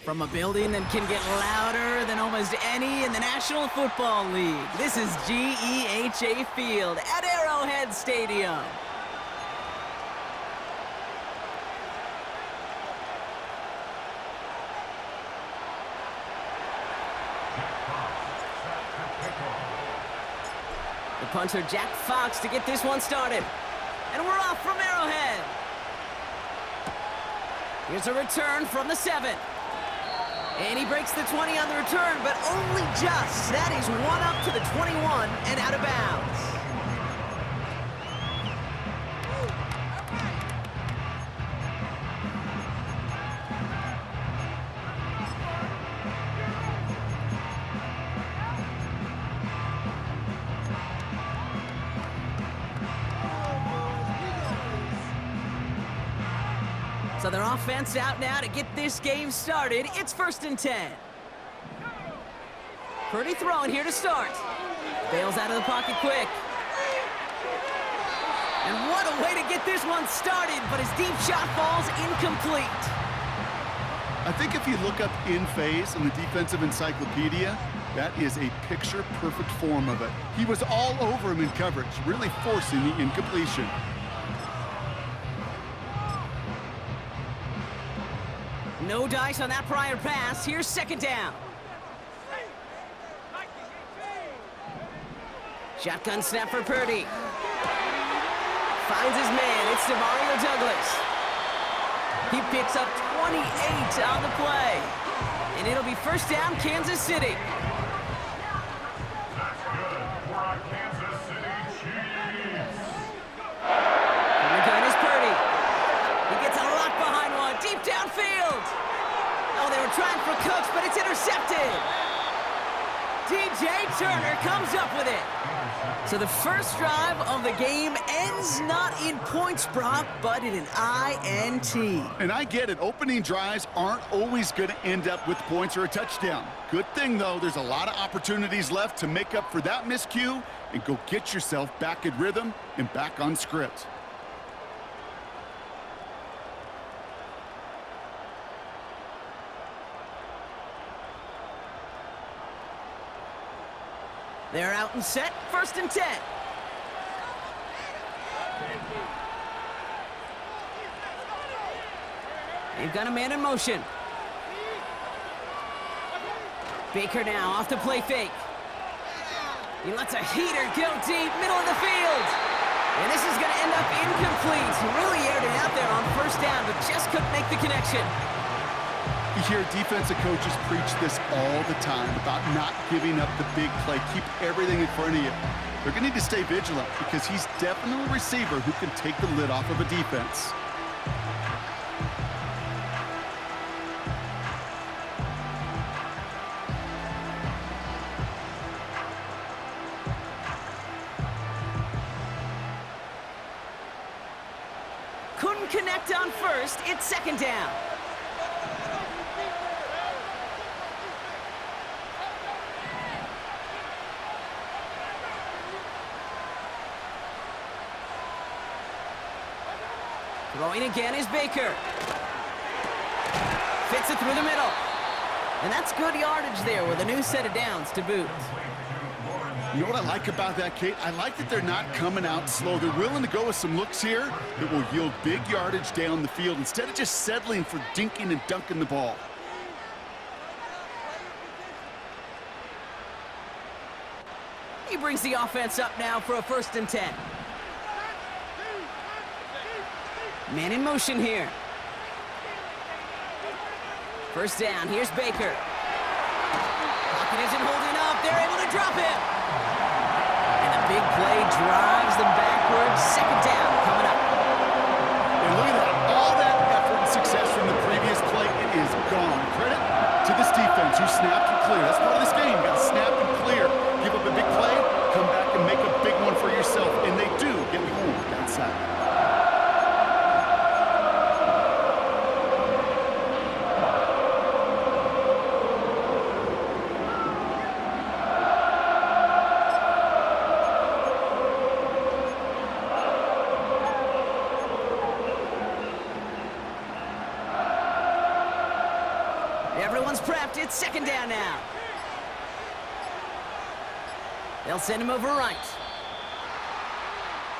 From a building that can get louder than almost any in the National Football League, this is GEHA Field at Arrowhead Stadium. The punter, Jack Fox, to get this one started. And we're off from Arrowhead. Here's a return from the 7. And he breaks the 20 on the return, but only just. That is one up to the 21 and out of bounds. So their offense out now to get this game started. It's 1st and 10. Purdy throwing here to start. Bails out of the pocket quick. And what a way to get this one started, but his deep shot falls incomplete. I think if you look up in phase in the defensive encyclopedia, that is a picture-perfect form of it. He was all over him in coverage, really forcing the incompletion. No dice on that prior pass. Here's 2nd down. Shotgun snap for Purdy. Finds his man. It's Demario Douglas. He picks up 28 on the play. And it'll be 1st down, Kansas City. And the gun is Purdy. He gets a lock behind one. Deep downfield. Oh, they were trying for Cooks, but it's intercepted. DJ Turner comes up with it. So the first drive of the game ends not in points, Brock, but in an INT. And I get it. Opening drives aren't always going to end up with points or a touchdown. Good thing, though, there's a lot of opportunities left to make up for that miscue and go get yourself back in rhythm and back on script. They're out and set, 1st and 10. They've got a man in motion. Baker now off the play fake. He lets a heater go deep, middle of the field. And this is going to end up incomplete. He really aired it out there on 1st down, but just couldn't make the connection. You hear defensive coaches preach this all the time about not giving up the big play. Keep everything in front of you. They're going to need to stay vigilant because he's definitely a receiver who can take the lid off of a defense. Couldn't connect on 1st. It's 2nd down. Throwing again is Baker. Fits it through the middle. And that's good yardage there with a new set of downs to boot. You know what I like about that, Kate? I like that they're not coming out slow. They're willing to go with some looks here that will yield big yardage down the field instead of just settling for dinking and dunking the ball. He brings the offense up now for a 1st and 10. Man in motion here. 1st down, here's Baker. Pocket isn't holding up, they're able to drop him. And the big play drives them backwards. 2nd down coming up. And look at that, all that effort and success from the previous play, it is gone. Credit to this defense who snapped and cleared. That's part of this game, you gotta snap and clear. Give up a big play, come back and make a big one for yourself, and they do get home with that sack. It's second down now. They'll send him over right.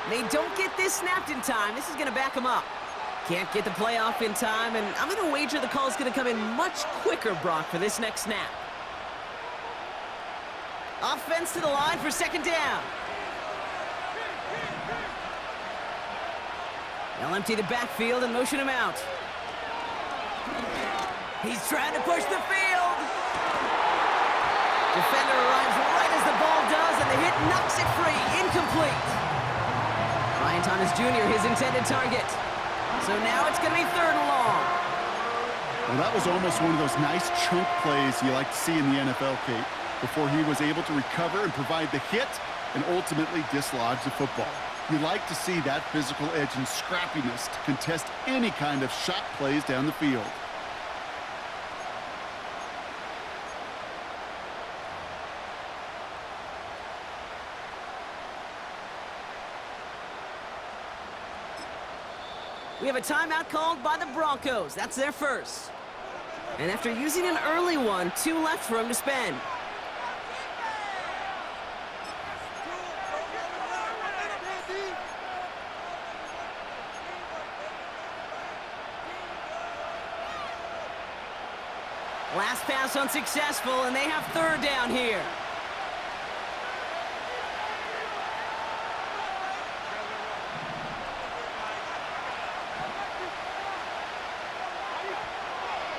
They don't get this snapped in time. This is going to back him up. Can't get the play off in time, and I'm going to wager the call's going to come in much quicker, Brock, for this next snap. Offense to the line for second down. They'll empty the backfield and motion him out. He's trying to push the field. Defender arrives right as the ball does, and the hit knocks it free. Incomplete. Ryan Thomas Jr., his intended target. So now it's going to be third and long. Well, that was almost one of those nice chunk plays you like to see in the NFL, Kate, before he was able to recover and provide the hit and ultimately dislodge the football. You like to see that physical edge and scrappiness to contest any kind of shot plays down the field. We have a timeout called by the Broncos. That's their first. And after using an early one, 2 left for him to spend. Last pass unsuccessful, and they have third down here.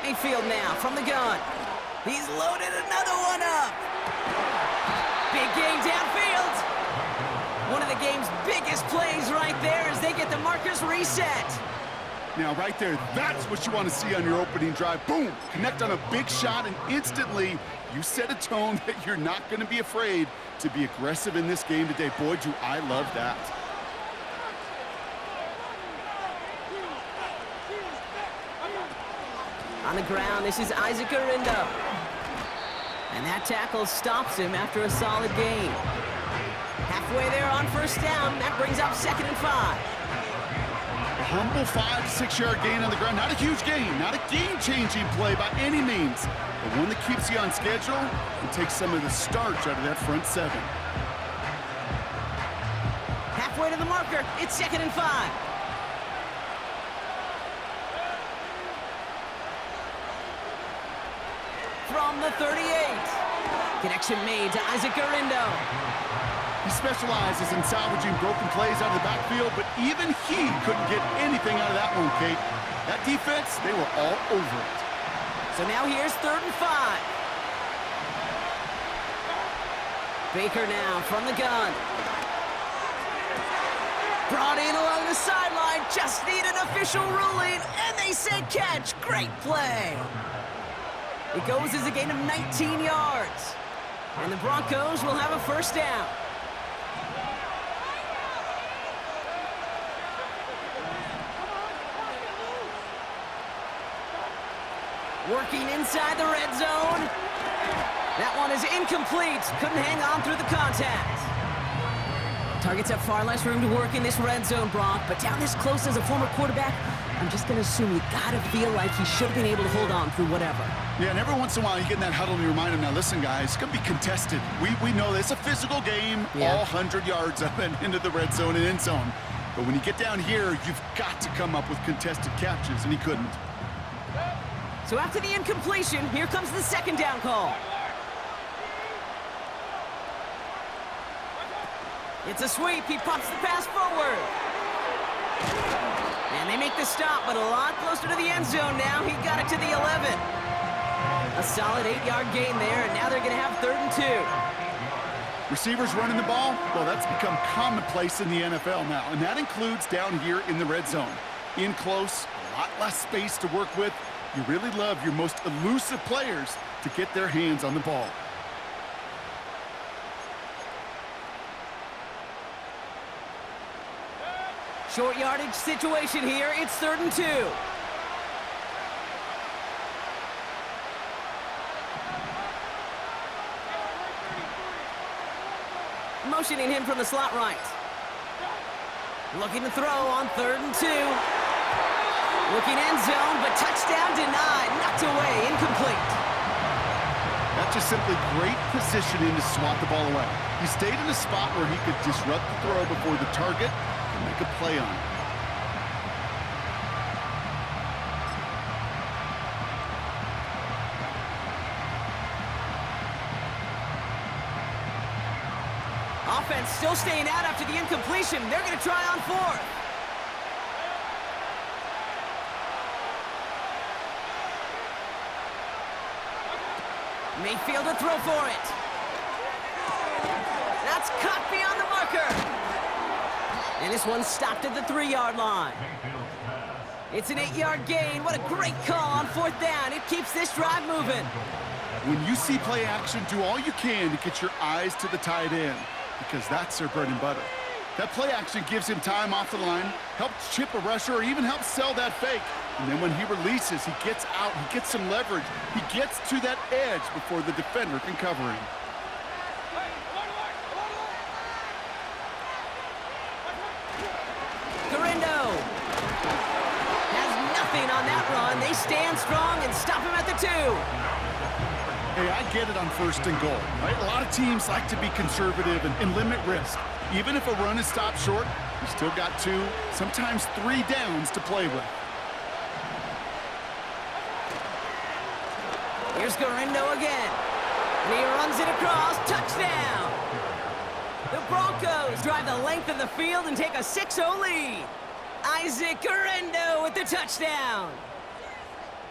Mayfield now from the gun. He's loaded another one up. Big game downfield. One of the game's biggest plays right there as they get the markers reset. Now, right there, that's what you want to see on your opening drive. Boom! Connect on a big shot, and instantly you set a tone that you're not going to be afraid to be aggressive in this game today. Boy, do I love that. On the ground, this is Isaac Arindo. And that tackle stops him after a solid gain. Halfway there on first down, that brings up 2nd and 5. A humble 5-6 yard gain on the ground. Not a huge gain, not a game-changing play by any means, but one that keeps you on schedule and takes some of the starch out of that front 7. Halfway to the marker, it's 2nd and 5. From the 38. Connection made to Isaac Arindo. He specializes in salvaging broken plays out of the backfield, but even he couldn't get anything out of that one, Kate. That defense, they were all over it. So now here's 3rd and 5. Baker now from the gun. Brought in along the sideline, just need an official ruling, and they say catch. Great play. It goes as a gain of 19 yards. And the Broncos will have a first down. Working inside the red zone. That one is incomplete. Couldn't hang on through the contact. Targets have far less room to work in this red zone, Brock, but down this close as a former quarterback, I'm just going to assume you got to feel like he should have been able to hold on through whatever. Yeah, and every once in a while you get in that huddle and you remind him, now listen, guys, it's going to be contested. We know this. It's a physical game, all 100 yards up and into the red zone and end zone. But when you get down here, you've got to come up with contested catches, and he couldn't. So after the incompletion, here comes the 2nd down call. It's a sweep. He pops the pass forward. And they make the stop, but a lot closer to the end zone now. He got it to the 11. A solid 8-yard gain there, and now they're going to have 3rd and 2. Receivers running the ball, well, that's become commonplace in the NFL now, and that includes down here in the red zone. In close, a lot less space to work with. You really love your most elusive players to get their hands on the ball. Short yardage situation here. It's 3rd and 2. Motioning him from the slot right. Looking to throw on 3rd and 2. Looking end zone, but touchdown denied. Knocked away, incomplete. That's just simply great positioning to swat the ball away. He stayed in a spot where he could disrupt the throw before the target and make a play on it. Offense still staying out after the incompletion. They're going to try on fourth. Mayfield to throw for it. That's caught beyond the marker. And this one stopped at the 3-yard line. It's an 8-yard gain. What a great call on fourth down. It keeps this drive moving. When you see play action, do all you can to get your eyes to the tight end, because that's their bread and butter. That play action gives him time off the line, helps chip a rusher, or even helps sell that fake. And then when he releases, he gets out, he gets some leverage. He gets to that edge before the defender can cover him. Garendo has nothing on that run. They stand strong and stop him at the 2. Hey, I get it on first and goal, right? A lot of teams like to be conservative and limit risk. Even if a run is stopped short, you still got 2, sometimes 3 downs to play with. Here's Garendo again. And he runs it across. Touchdown! The Broncos drive the length of the field and take a 6-0 lead. Isaac Garendo with the touchdown.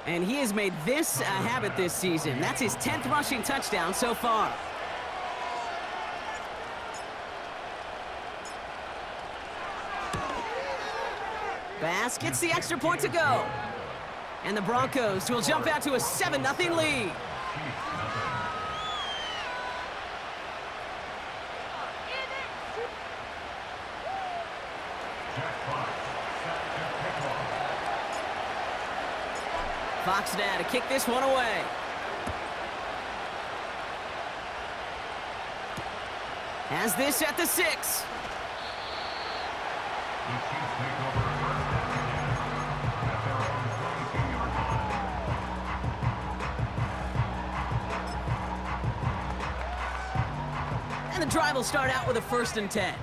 And he has made this a habit this season. That's his 10th rushing touchdown so far. Bass gets the extra point to go. And the Broncos will jump out to a 7-0 lead. Fox now to kick this one away. Has this at the 6. And the drive will start out with a 1st and 10.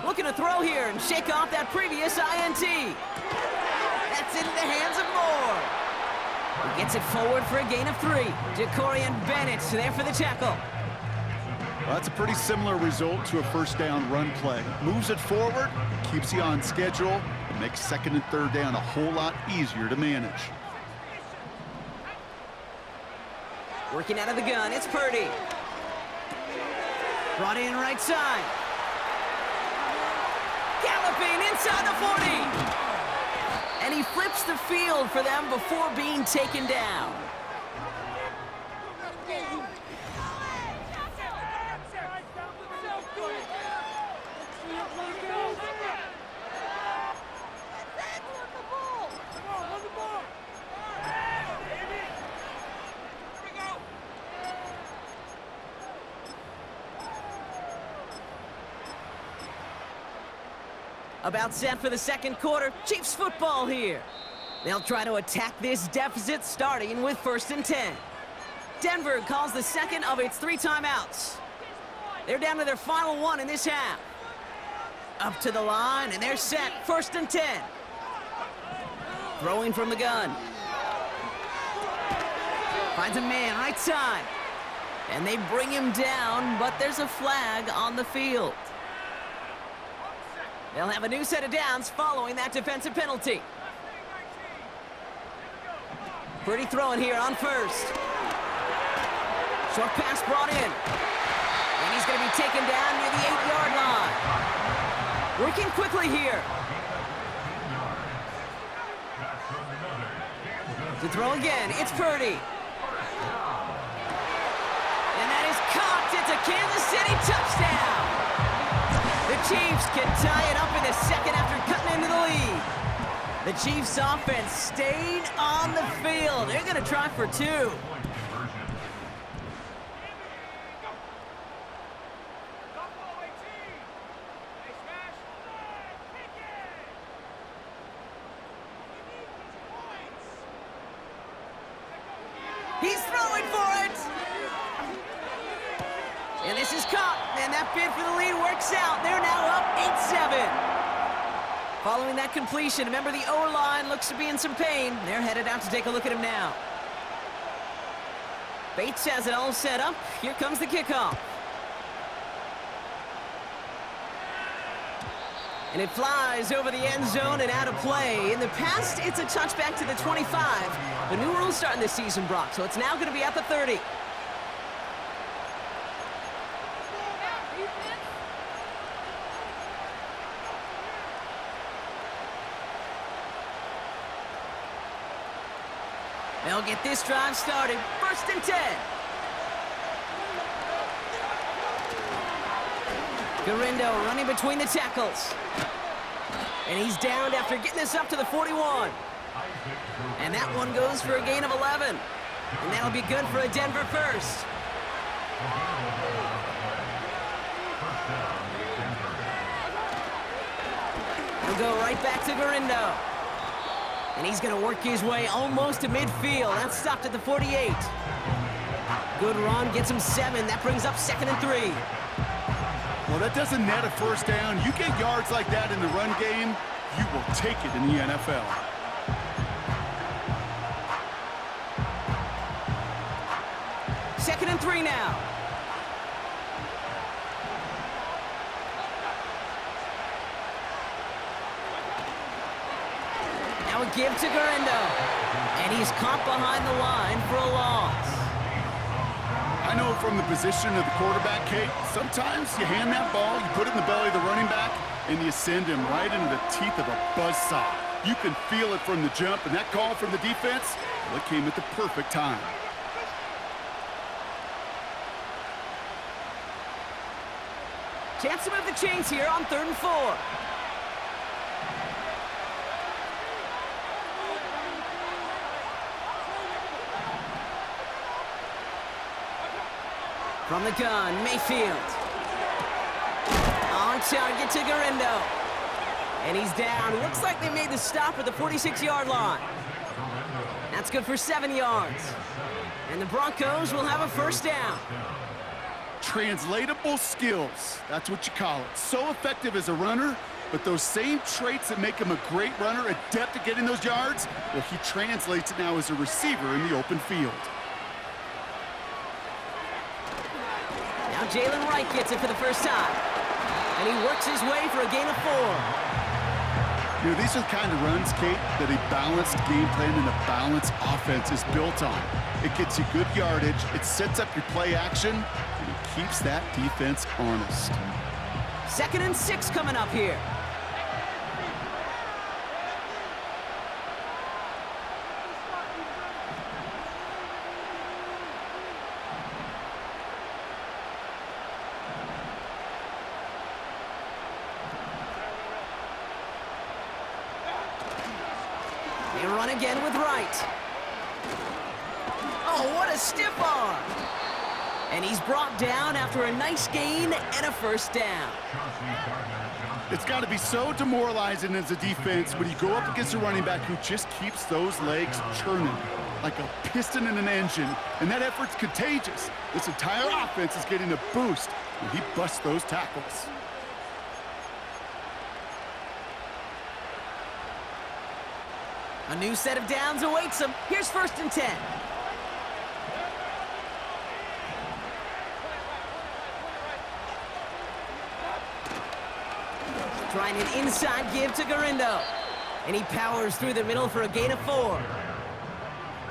Looking to throw here and shake off that previous INT. That's into the hands of Moore. He gets it forward for a gain of 3. Jacorian Bennett there for the tackle. Well, that's a pretty similar result to a first down run play. Moves it forward, keeps you on schedule, and makes 2nd and 3rd down a whole lot easier to manage. Working out of the gun, it's Purdy. Brought in right side. Galloping inside the 40. And he flips the field for them before being taken down. About set for the 2nd quarter. Chiefs football here. They'll try to attack this deficit starting with 1st and 10. Denver calls the 2nd of its 3 timeouts. They're down to their final 1 in this half. Up to the line, and they're set. 1st and 10. Throwing from the gun. Finds a man right side. And they bring him down, but there's a flag on the field. They'll have a new set of downs following that defensive penalty. Pretty throwing here on 1st. Short pass brought in. And he's going to be taken down near the 8-yard line. Working quickly here. To throw again, it's Purdy. And that is caught. It's a Kansas City touchdown. The Chiefs can tie it up in the 2nd after cutting into the lead. The Chiefs offense stayed on the field. They're going to try for 2. He's throwing for it! And this is caught. And that bid for the lead works out. They're now up 8-7. Following that completion, remember the O-line looks to be in some pain. They're headed out to take a look at him now. Bates has it all set up. Here comes the kickoff. And it flies over the end zone and out of play. In the past, it's a touchback to the 25. The new rule starting this season, Brock, so it's now going to be at the 30. They'll get this drive started. 1st and 10. Garindo running between the tackles. And he's downed after getting this up to the 41. And that one goes for a gain of 11. And that'll be good for a Denver first. He'll go right back to Garindo. And he's going to work his way almost to midfield. That's stopped at the 48. Good run, gets him 7. That brings up 2nd and 3. Well, that doesn't net a first down. You get yards like that in the run game, you will take it in the NFL. Second and 3 now. Now a give to Garindo. And he's caught behind the line for a loss. I know from the position of the quarterback, Kate, sometimes you hand that ball, you put it in the belly of the running back, and you send him right into the teeth of a buzzsaw. You can feel it from the jump, and that call from the defense, well, it came at the perfect time. Chance to move the chains here on 3rd and 4. From the gun, Mayfield. On target to Garindo. And he's down. Looks like they made the stop at the 46-yard line. That's good for 7 yards. And the Broncos will have a first down. Translatable skills, that's what you call it. So effective as a runner, but those same traits that make him a great runner, adept at getting those yards, well, he translates it now as a receiver in the open field. Now Jalen Wright gets it for the first time. And he works his way for a gain of 4. You know, these are the kind of runs, Kate, that a balanced game plan and a balanced offense is built on. It gets you good yardage, it sets up your play action, and it keeps that defense honest. 2nd and 6 coming up here. They run again with Wright. Oh, what a stiff arm. And he's brought down after a nice gain and a first down. It's got to be so demoralizing as a defense when you go up against a running back who just keeps those legs churning like a piston in an engine, and that effort's contagious. This entire offense is getting a boost when he busts those tackles. A new set of downs awaits him. Here's 1st and 10. Trying an inside give to Garindo. And he powers through the middle for a gain of 4.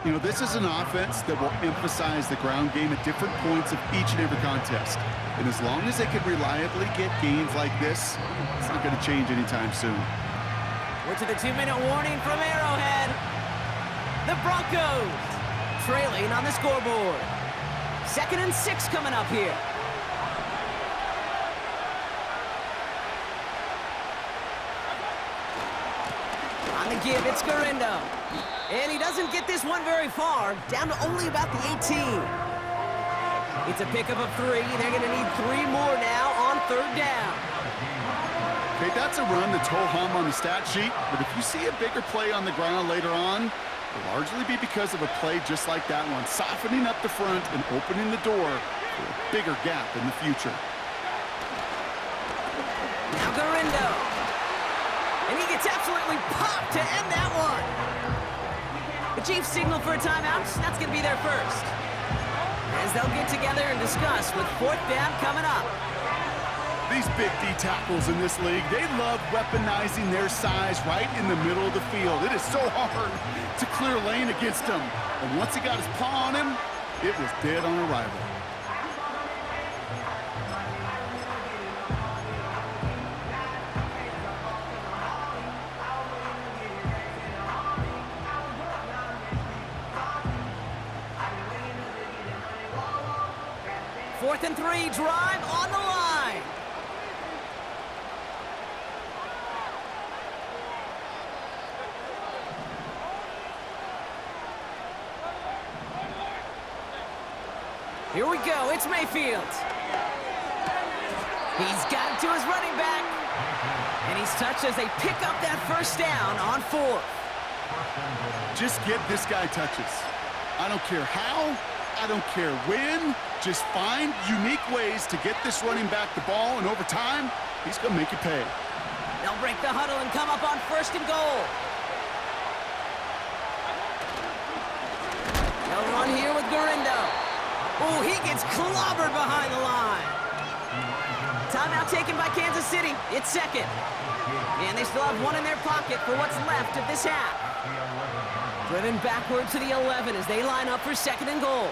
You know, this is an offense that will emphasize the ground game at different points of each and every contest. And as long as they can reliably get gains like this, it's not going to change anytime soon. We're to the 2-minute warning from Arrowhead. The Broncos trailing on the scoreboard. 2nd and 6 coming up here. On the give, it's Garindo. And he doesn't get this one very far, down to only about the 18. It's a pickup of 3. They're going to need 3 more now on 3rd down. Okay, that's a run that's ho-hum on the stat sheet, but if you see a bigger play on the ground later on, will largely be because of a play just like that one, softening up the front and opening the door for a bigger gap in the future. Now Garindo. And he gets absolutely popped to end that one. The Chiefs signal for a timeout. That's going to be their first. As they'll get together and discuss with fourth down coming up. These big D tackles in this league, they love weaponizing their size right in the middle of the field. It is so hard to clear lane against him. And once he got his paw on him, it was dead on arrival. Fourth and 3, drive on the line. Here we go, it's Mayfield. He's got it to his running back. And he's touched as they pick up that first down on 4th. Just get this guy touches. I don't care how, I don't care when. Just find unique ways to get this running back the ball, and over time, he's going to make you pay. They'll break the huddle and come up on 1st and goal. They'll run here with Garindo. Oh, he gets clobbered behind the line. Timeout taken by Kansas City. It's 2nd. And they still have one in their pocket for what's left of this half. Driven backward to the 11 as they line up for 2nd and goal.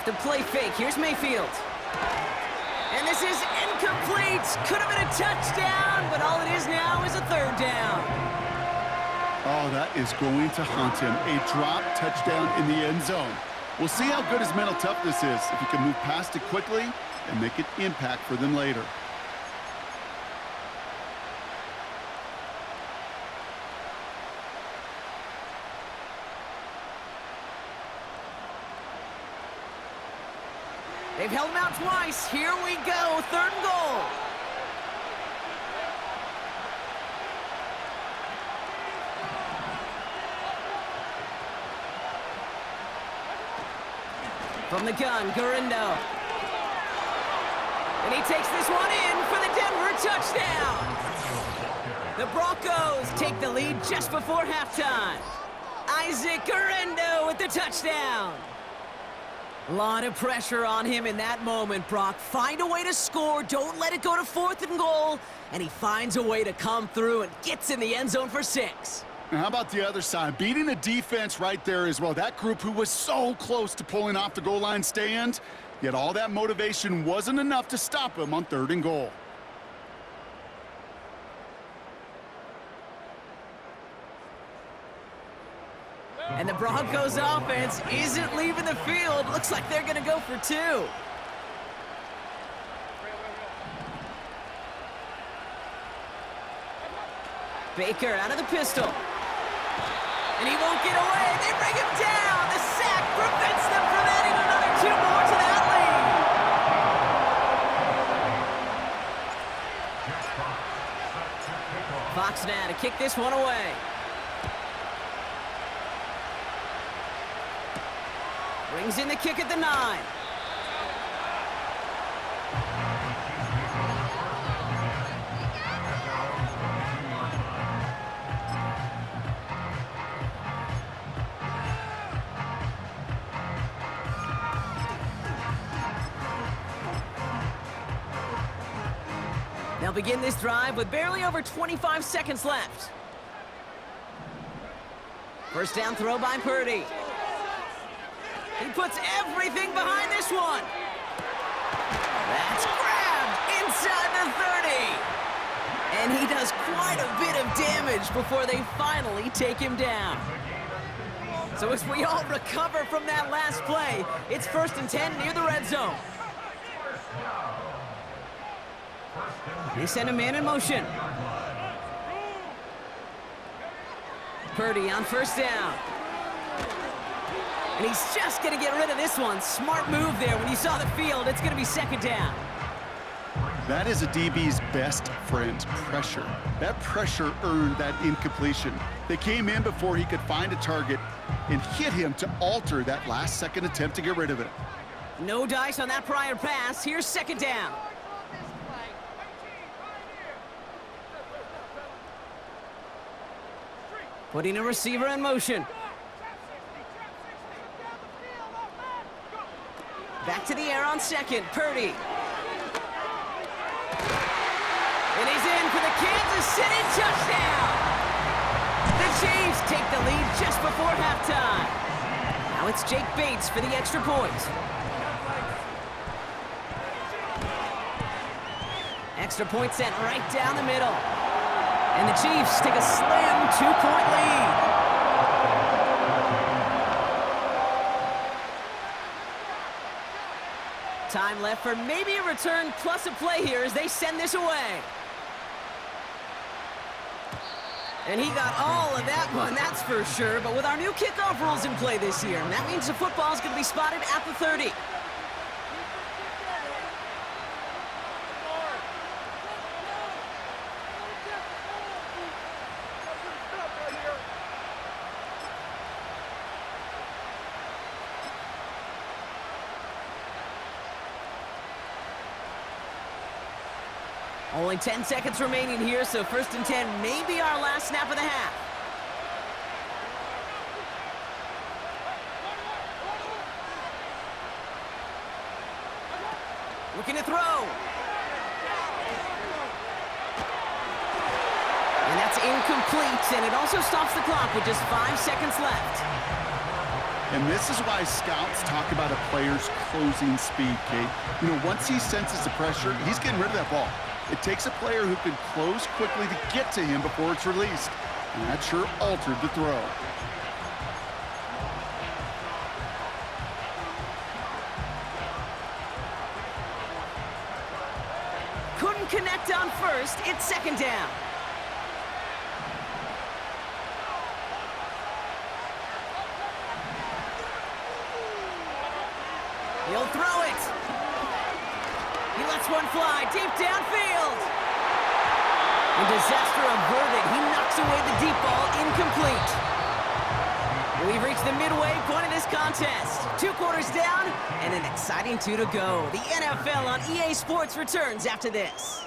The play fake. Here's Mayfield. And this is incomplete. Could have been a touchdown, but all it is now is a 3rd down. Oh, that is going to haunt him. A drop touchdown in the end zone. We'll see how good his mental toughness is, if he can move past it quickly and make an impact for them later. They've held him out twice. Here we go. 3rd and goal. From the gun, Garindo. And he takes this one in for the Denver touchdown. The Broncos take the lead just before halftime. Isaac Garindo with the touchdown. A lot of pressure on him in that moment, Brock. Find a way to score. Don't let it go to 4th and goal. And he finds a way to come through and gets in the end zone for 6. And how about the other side? Beating the defense right there as well. That group who was so close to pulling off the goal line stand, yet all that motivation wasn't enough to stop him on 3rd and goal. And the Broncos offense isn't leaving the field. Looks like they're going to go for 2. Baker out of the pistol. And he won't get away. They bring him down. The sack prevents them from adding another 2 more to that lead. Fox now to kick this one away. Brings in the kick at the 9. They'll begin this drive with barely over 25 seconds left. First down throw by Purdy. He puts everything behind this one. That's grabbed inside the 30. And he does quite a bit of damage before they finally take him down. So as we all recover from that last play, it's 1st and 10 near the red zone. They send a man in motion. Purdy on 1st down. And he's just going to get rid of this one. Smart move there when you saw the field. It's going to be 2nd down. That is a DB's best friend, pressure. That pressure earned that incompletion. They came in before he could find a target and hit him to alter that last-second attempt to get rid of it. No dice on that prior pass. Here's second down. Putting a receiver in motion. Back to the air on second. Purdy. And he's in for the Kansas City touchdown. The Chiefs take the lead just before halftime. Now it's Jake Bates for the extra point. Extra point sent right down the middle. And the Chiefs take a slim 2-point lead. Time left for maybe a return plus a play here as they send this away. And he got all of that one, that's for sure. But with our new kickoff rules in play this year, that means the football is going to be spotted at the 30. Only 10 seconds remaining here, so 1st and 10 may be our last snap of the half. Looking to throw. And that's incomplete, and it also stops the clock with just 5 seconds left. And this is why scouts talk about a player's closing speed, Kate. You know, once he senses the pressure, he's getting rid of that ball. It takes a player who can close quickly to get to him before it's released. And that sure altered the throw. Couldn't connect on first. It's second down. He'll throw it. He lets one fly deep downfield. And disaster averted. He knocks away the deep ball, incomplete. We've reached the midway point of this contest. 2 quarters down and an exciting 2 to go. The NFL on EA Sports returns after this.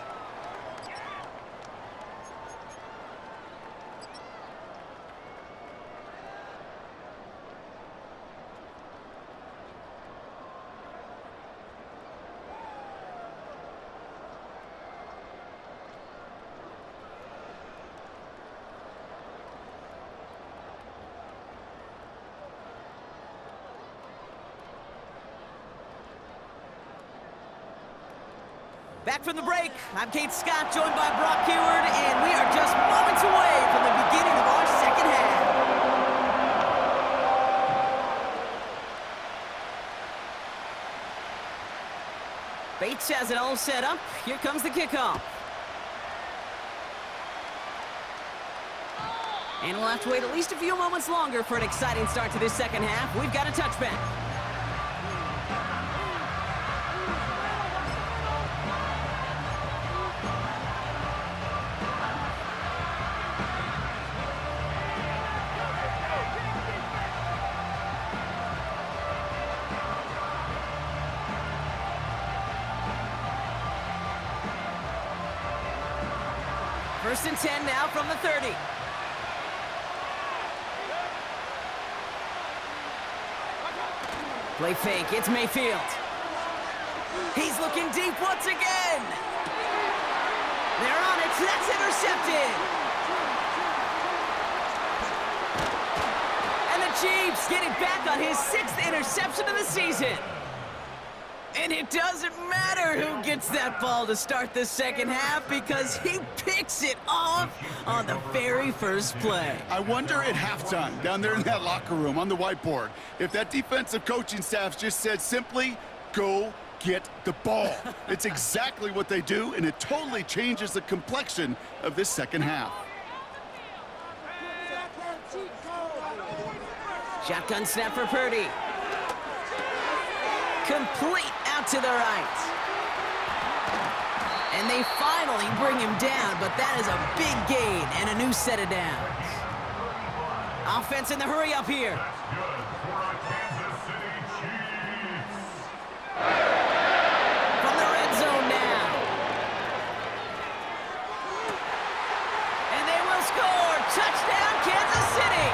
Back from the break, I'm Kate Scott, joined by Brock Heward, and we are just moments away from the beginning of our second half. Bates has it all set up. Here comes the kickoff. And we'll have to wait at least a few moments longer for an exciting start to this second half. We've got a touchback. First and 10 now from the 30. Play fake, it's Mayfield. He's looking deep once again. They're on it, that's intercepted. And the Chiefs get it back on his 6th interception of the season. And it doesn't matter who gets that ball to start the second half because he picks it off on the very first play. I wonder at halftime, down there in that locker room on the whiteboard, if that defensive coaching staff just said simply, go get the ball. It's exactly what they do, and it totally changes the complexion of this second half. Shotgun snap for Purdy. Complete out to the right. And they finally bring him down, but that is a big gain and a new set of downs. Offense in the hurry up here. From the red zone now. And they will score. Touchdown, Kansas City.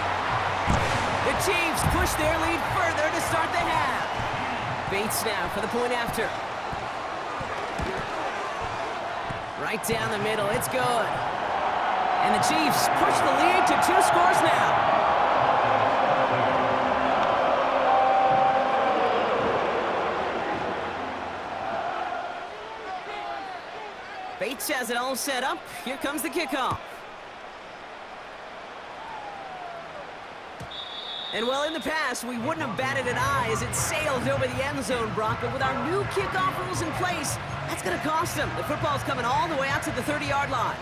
The Chiefs push their lead further to start the half. Bates now for the point after. Right down the middle, it's good. And the Chiefs push the lead to 2 scores now. Bates has it all set up. Here comes the kickoff. And well, in the past, we wouldn't have batted an eye as it sailed over the end zone, Brock. But with our new kickoff rules in place, that's going to cost them. The football's coming all the way out to the 30-yard line.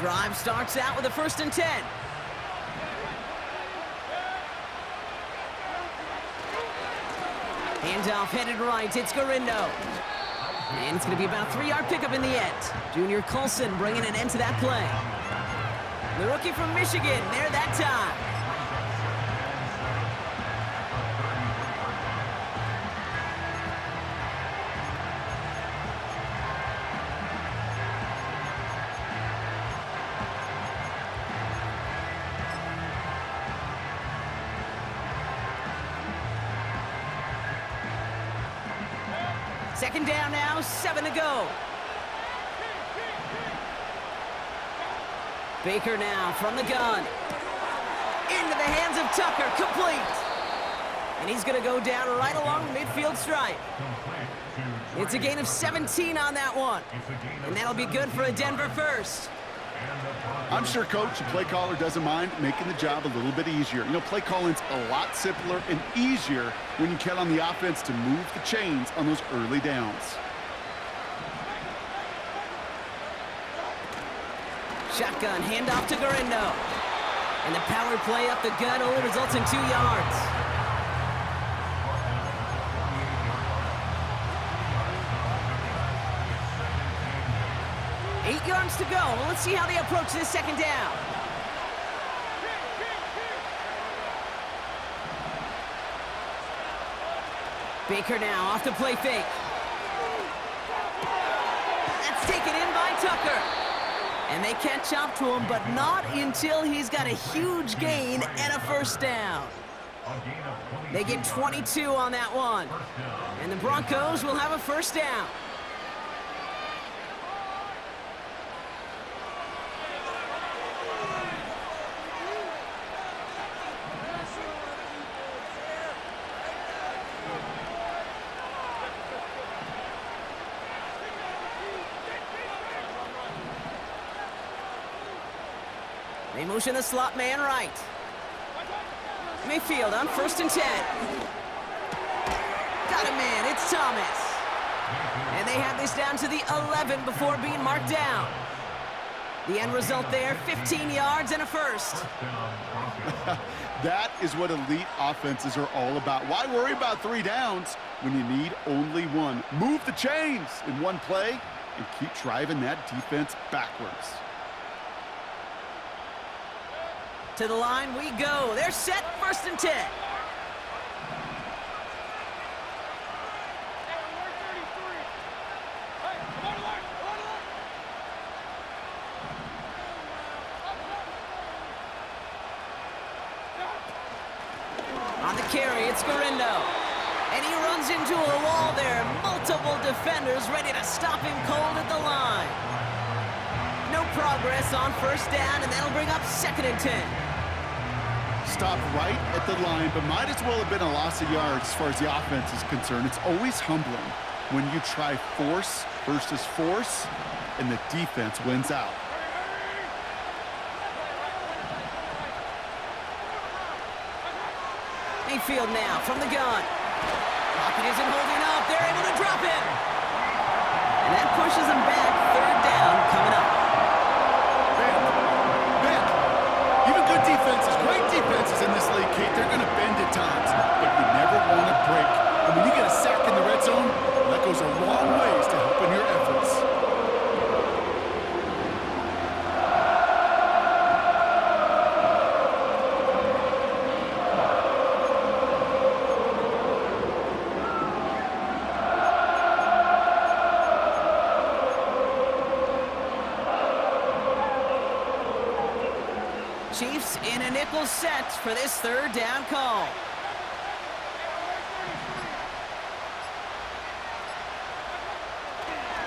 Drive starts out with a 1st and 10. Handoff headed right, it's Garindo. And it's going to be about a 3-yard pickup in the end. Junior Colson bringing an end to that play. The rookie from Michigan, there that time. Second down now, 7 to go. Baker now from the gun. Into the hands of Tucker, complete. And he's going to go down right along the midfield stripe. It's a gain of 17 on that one. And that'll be good for a Denver first. I'm sure Coach, the play caller, doesn't mind making the job a little bit easier. You know, play calling's a lot simpler and easier when you count on the offense to move the chains on those early downs. Shotgun, handoff to Garindo. And the power play up the gut only results in 2 yards. Eight yards to go. Let's see how they approach this second down. Baker now off the play fake. That's taken in by Tucker. And they catch up to him, but not until he's got a huge gain and a 1st down. They get 22 on that one. And the Broncos will have a 1st down. They motion the slot man right. Mayfield on 1st and 10. Got a man, it's Thomas. And they have this down to the 11 before being marked down. The end result there, 15 yards and a 1st. That is what elite offenses are all about. Why worry about 3 downs when you need only 1? Move the chains in one play and keep driving that defense backwards. To the line we go. They're set, 1st and 10. On the carry, it's Garindo. And he runs into a wall there. Multiple defenders ready to stop him cold at the line. No progress on 1st down, and that'll bring up 2nd and 10. Stopped right at the line, but might as well have been a loss of yards as far as the offense is concerned. It's always humbling when you try force versus force, and the defense wins out. Mayfield now from the gun. Pocket isn't holding up. They're able to drop him. And that pushes him back. Third down coming up. Man, even good defenses, great defenses in this league, Kate, they're going to bend at times, but you never want to break. And when you get a sack in the red zone, that goes a long ways to helping your efforts. Chiefs in a nickel set for this third down call.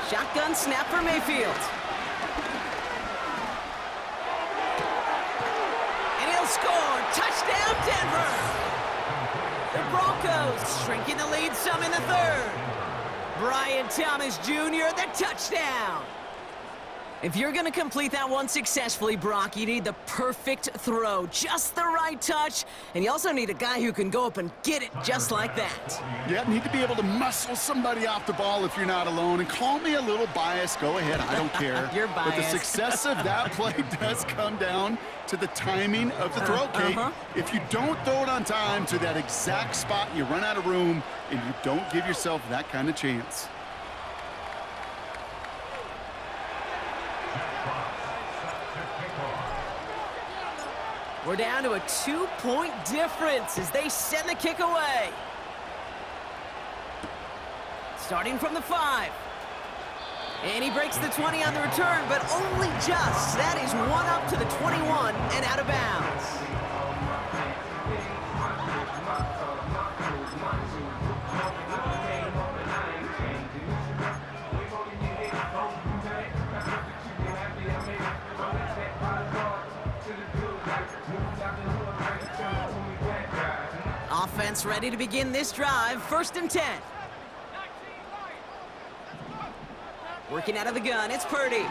Shotgun snap for Mayfield. And he'll score. Touchdown, Denver. The Broncos shrinking the lead some in the third. Brian Thomas Jr., the touchdown. If you're going to complete that one successfully, Brock, you need the perfect throw, just the right touch, and you also need a guy who can go up and get it just like that. Yeah, need to be able to muscle somebody off the ball if you're not alone. And call me a little biased. Go ahead, I don't care. You're biased. But the success of that play does come down to the timing of the throw, Kate. If you don't throw it on time to that exact spot, you run out of room, and you don't give yourself that kind of chance. We're down to a 2-point difference as they send the kick away. Starting from the 5. And he breaks the 20 on the return, but only just. That is one up to the 21 and out of bounds. Offense ready to begin this drive. 1st and 10. Working out of the gun, it's Purdy.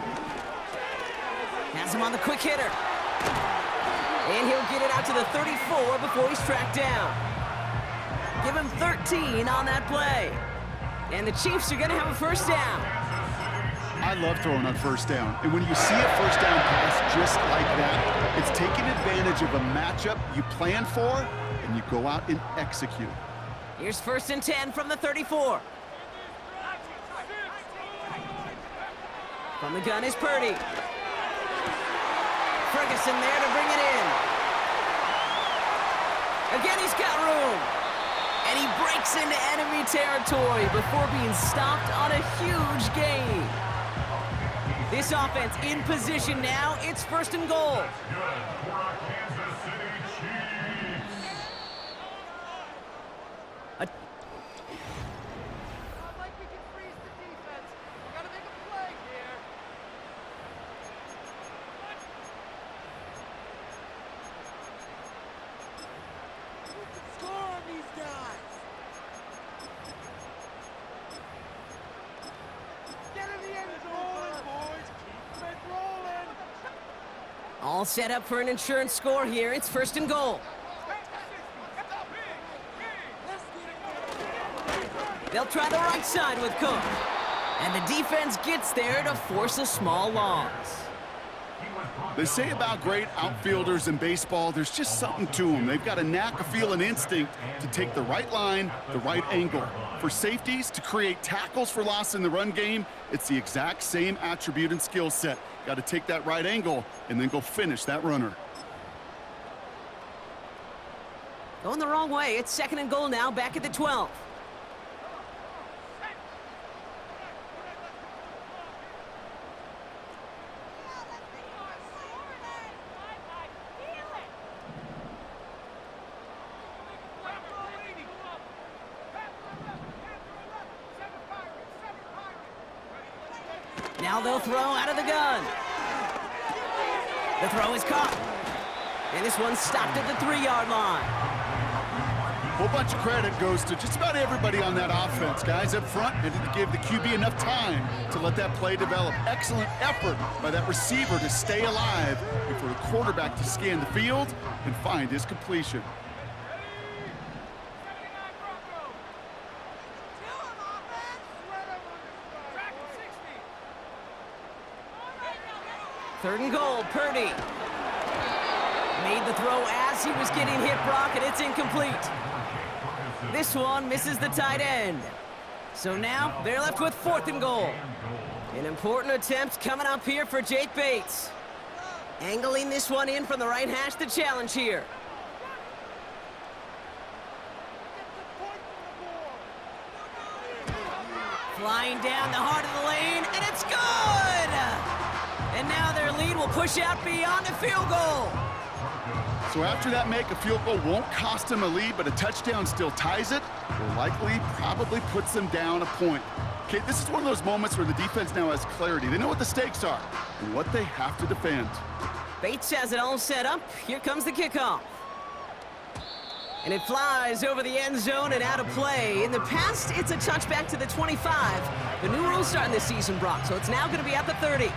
Has him on the quick hitter. And he'll get it out to the 34 before he's tracked down. Give him 13 on that play. And the Chiefs are going to have a first down. I love throwing on first down. And when you see a first down pass just like that, it's taking advantage of a matchup you plan for, and you go out and execute. Here's 1st and 10 from the 34. From the gun is Purdy. Ferguson there to bring it in. Again, he's got room. And he breaks into enemy territory before being stopped on a huge gain. This offense in position now. It's 1st and goal. All set up for an insurance score here. It's 1st and goal. They'll try the right side with Cook. And the defense gets there to force a small loss. They say about great outfielders in baseball, there's just something to them. They've got a knack, a feel, and instinct to take the right line, the right angle. For safeties, to create tackles for loss in the run game, it's the exact same attribute and skill set. Got to take that right angle and then go finish that runner. Going the wrong way. It's 2nd and goal now, back at the 12. Now they'll throw out of the gun. The throw is caught. And this one's stopped at the 3-yard line. A whole bunch of credit goes to just about everybody on that offense. Guys up front needed to give the QB enough time to let that play develop. Excellent effort by that receiver to stay alive and for the quarterback to scan the field and find his completion. Third and goal, Purdy. Made the throw as he was getting hit, Brock, and it's incomplete. This one misses the tight end. So now they're left with 4th and goal. An important attempt coming up here for Jake Bates. Angling this one in from the right hash, the challenge here. Flying down the heart of the lane, and it's good! And now their lead will push out beyond the field goal. So after that make, a field goal won't cost them a lead, but a touchdown still ties it, or likely probably puts them down a point. Okay, this is one of those moments where the defense now has clarity. They know what the stakes are and what they have to defend. Bates has it all set up. Here comes the kickoff. And it flies over the end zone and out of play. In the past, it's a touchback to the 25. The new rules starting this season, Brock, so it's now going to be at the 30.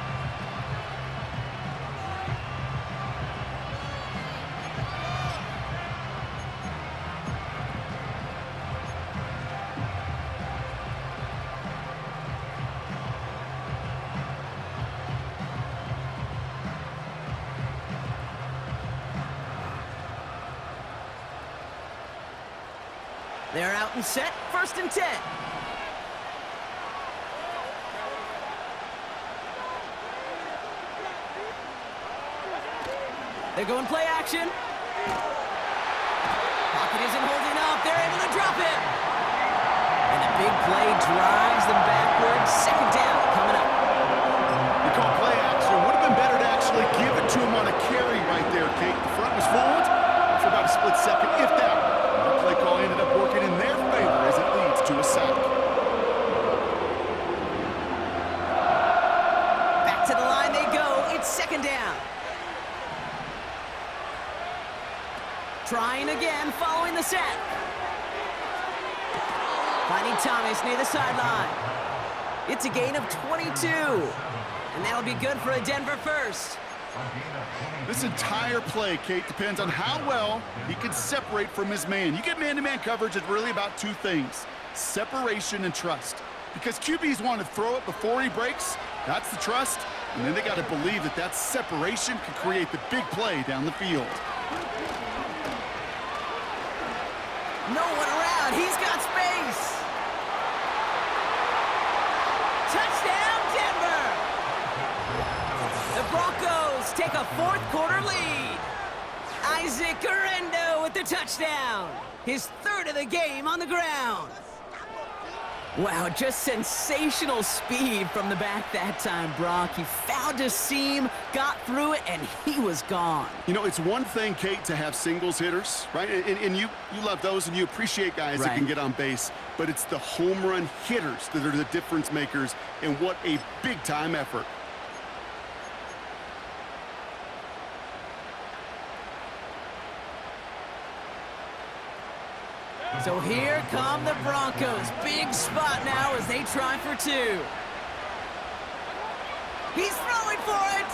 They're out and set, 1st and 10. They're going play action. Pocket isn't holding up. They're able to drop it. And a big play drives them backwards. 2nd down coming up. They call play action. Would have been better to actually give it to him on a carry right there, Kate. The front was forward for about a split second, if that. The play call ended up working in their favor as it leads to a sack. Back to the line they go. It's 2nd down. Trying again following the sack. Finding Thomas near the sideline. It's a gain of 22. And that'll be good for a Denver first. This entire play, Kate, depends on how well he can separate from his man. You get man-to-man coverage, it's really about 2 things: separation and trust. Because QBs want to throw it before he breaks, that's the trust, and then they got to believe that that separation can create the big play down the field. No one around, he's got space. Touchdown, Denver! The Broncos take a 4th quarter lead. Isaac Guerrero with the touchdown. His 3rd of the game on the ground. Wow, just sensational speed from the back that time, Brock. He found a seam, got through it, and he was gone. You know, it's one thing, Kate, to have singles hitters, right? And you love those, and you appreciate guys that can get on base. But it's the home run hitters that are the difference makers, and what a big-time effort. So here come the Broncos. Big spot now as they try for 2. He's throwing for it!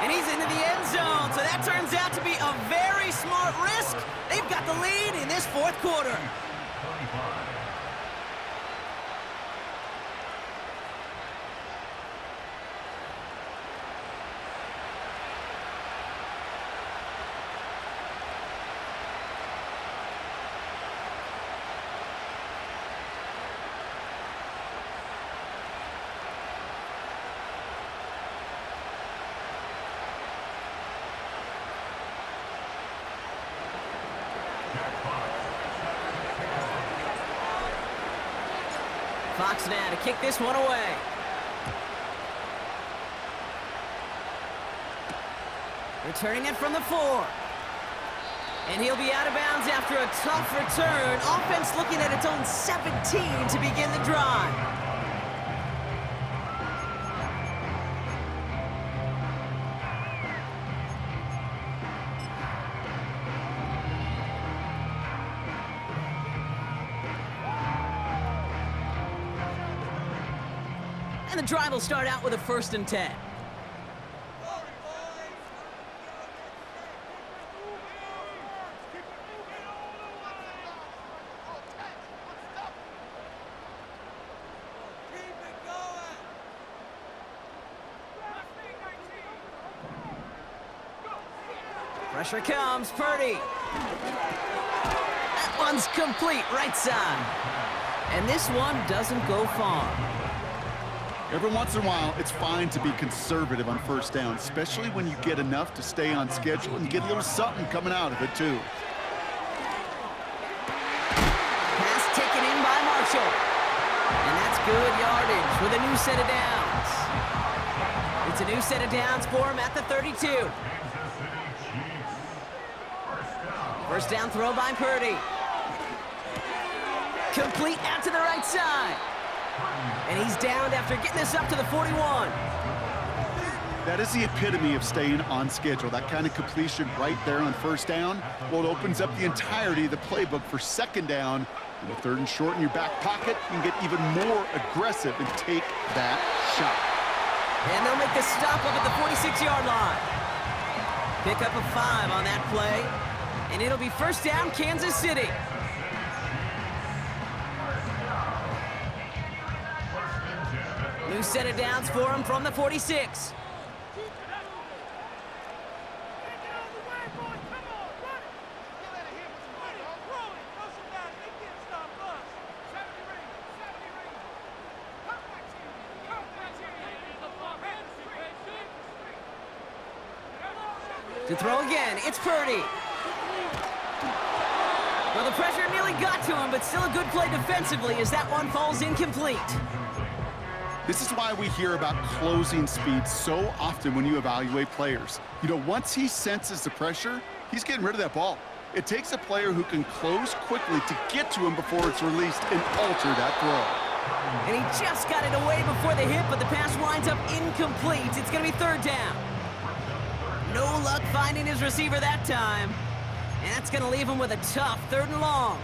And he's into the end zone, so that turns out to be a very smart risk. They've got the lead in this 4th quarter. Fox now to kick this one away. Returning it from the 4. And he'll be out of bounds after a tough return. Offense looking at its own 17 to begin the drive. And the drive will start out with a 1st and 10. Pressure comes, Purdy. That one's complete, right side. And this one doesn't go far. Every once in a while, it's fine to be conservative on first down, especially when you get enough to stay on schedule and get a little something coming out of it, too. Pass taken in by Marshall. And that's good yardage with a new set of downs. It's a new set of downs for him at the 32. First down throw by Purdy. Complete out to the right side. And he's downed after getting this up to the 41. That is the epitome of staying on schedule. That kind of completion right there on first down. Well, it opens up the entirety of the playbook for second down. And with third and short in your back pocket, you can get even more aggressive and take that shot. And they'll make the stop up at the 46-yard line. Pick up a 5 on that play. And it'll be first down, Kansas City. New set of downs for him from the 46. To throw again, it's Purdy. Well, the pressure nearly got to him, but still a good play defensively as that one falls incomplete. This is why we hear about closing speed so often when you evaluate players. You know, once he senses the pressure, he's getting rid of that ball. It takes a player who can close quickly to get to him before it's released and alter that throw. And he just got it away before the hit, but the pass winds up incomplete. It's going to be third down. No luck finding his receiver that time. And that's going to leave him with a tough third and long.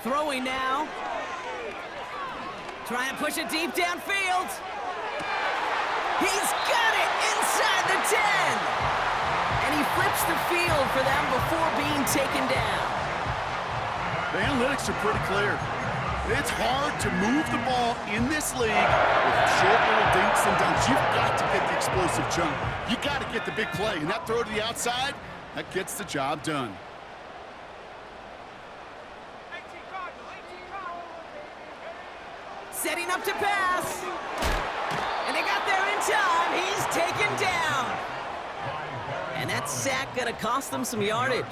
Throwing now. Trying to push it deep downfield. He's got it inside the 10. And he flips the field for them before being taken down. The analytics are pretty clear. It's hard to move the ball in this league with short little dinks and dunks. You've got to get the explosive chunk. You got to get the big play. And that throw to the outside, that gets the job done. Setting up to pass. And they got there in time. He's taken down. And that sack gonna cost them some yardage.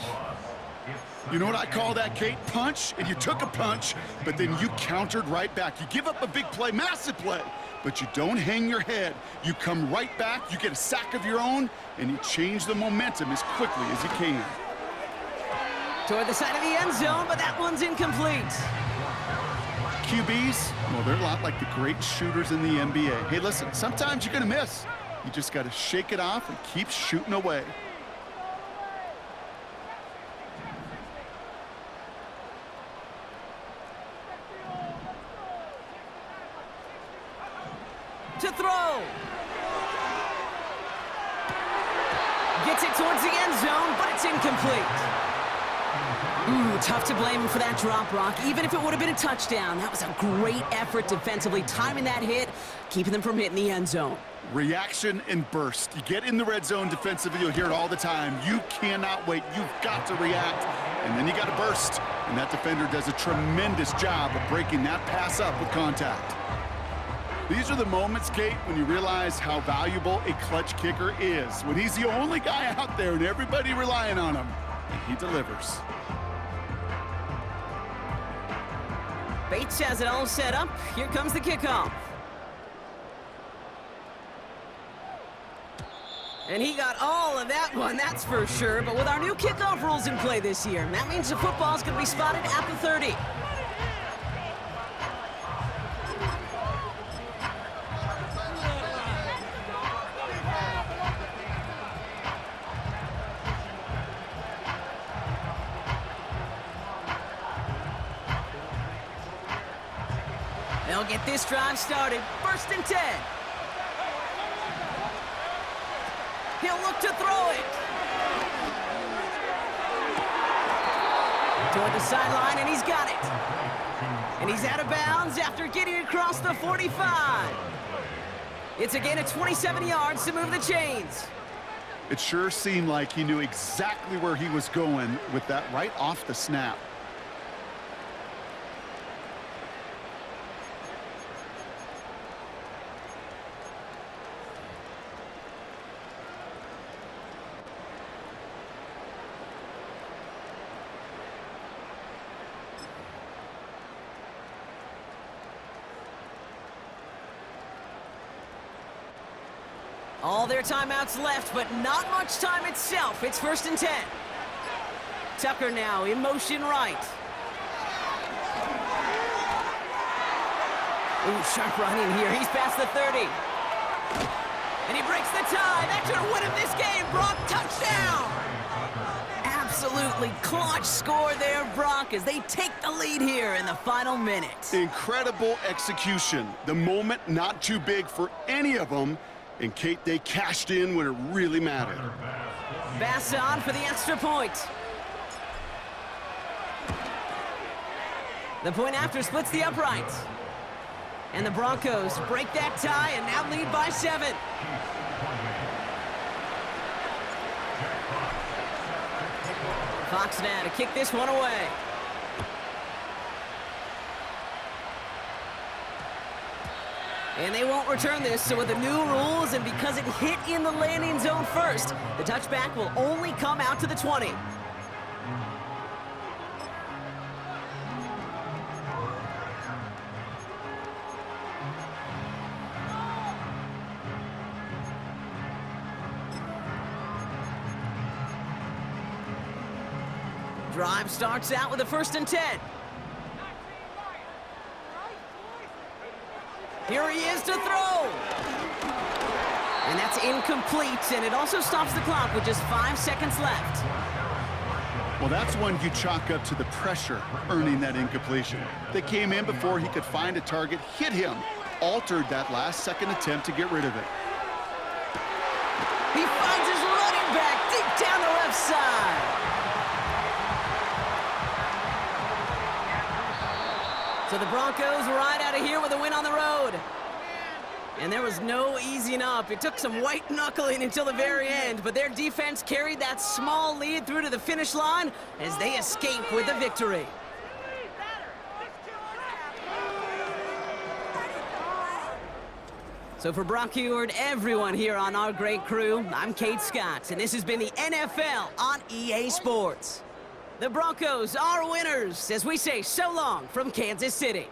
You know what I call that, Kate? Punch, and you took a punch, but then you countered right back. You give up a big play, massive play, but you don't hang your head. You come right back, you get a sack of your own, and you change the momentum as quickly as you can. Toward the side of the end zone, but that one's incomplete. QBs, well, they're a lot like the great shooters in the NBA. Hey, listen, sometimes you're going to miss. You just got to shake it off and keep shooting away. To throw. Gets it towards the end zone, but it's incomplete. Tough to blame him for that drop, Rock. Even if it would have been a touchdown, that was a great effort defensively, timing that hit, keeping them from hitting the end zone. Reaction and burst. You get in the red zone defensively, you'll hear it all the time. You cannot wait. You've got to react, and then you got to burst. And that defender does a tremendous job of breaking that pass up with contact. These are the moments, Kate, when you realize how valuable a clutch kicker is. When he's the only guy out there and everybody relying on him, and he delivers. Bates has it all set up. Here comes the kickoff. And he got all of that one, that's for sure. But with our new kickoff rules in play this year, that means the football's going to be spotted at the 30. They'll get this drive started. 1st and 10. He'll look to throw it. Toward the sideline, and he's got it. And he's out of bounds after getting across the 45. It's a gain of 27 yards to move the chains. It sure seemed like he knew exactly where he was going with that right off the snap. All their timeouts left, but not much time itself. It's 1st and 10. Tucker now in motion right. Ooh, sharp running here. He's past the 30. And he breaks the tie. That should win him this game. Brock, touchdown! Absolutely clutch score there, Brock, as they take the lead here in the final minute. Incredible execution. The moment not too big for any of them. And Kate, they cashed in when it really mattered. Bass on for the extra point. The point after splits the upright. And the Broncos break that tie and now lead by 7. Fox now to kick this one away. And they won't return this, so with the new rules and because it hit in the landing zone first, the touchback will only come out to the 20. Drive starts out with a 1st and 10. Here he is to throw. And that's incomplete, and it also stops the clock with just 5 seconds left. Well, that's one you chalk up to the pressure earning that incompletion. They came in before he could find a target, hit him, altered that last-second attempt to get rid of it. He finds his running back deep down the left side. So the Broncos ride out of here with a win on the road. And there was no easing up. It took some white knuckling until the very end, but their defense carried that small lead through to the finish line as they escape with the victory. So for Brock Huard, everyone here on our great crew, I'm Kate Scott, and this has been the NFL on EA Sports. The Broncos are winners as we say so long from Kansas City.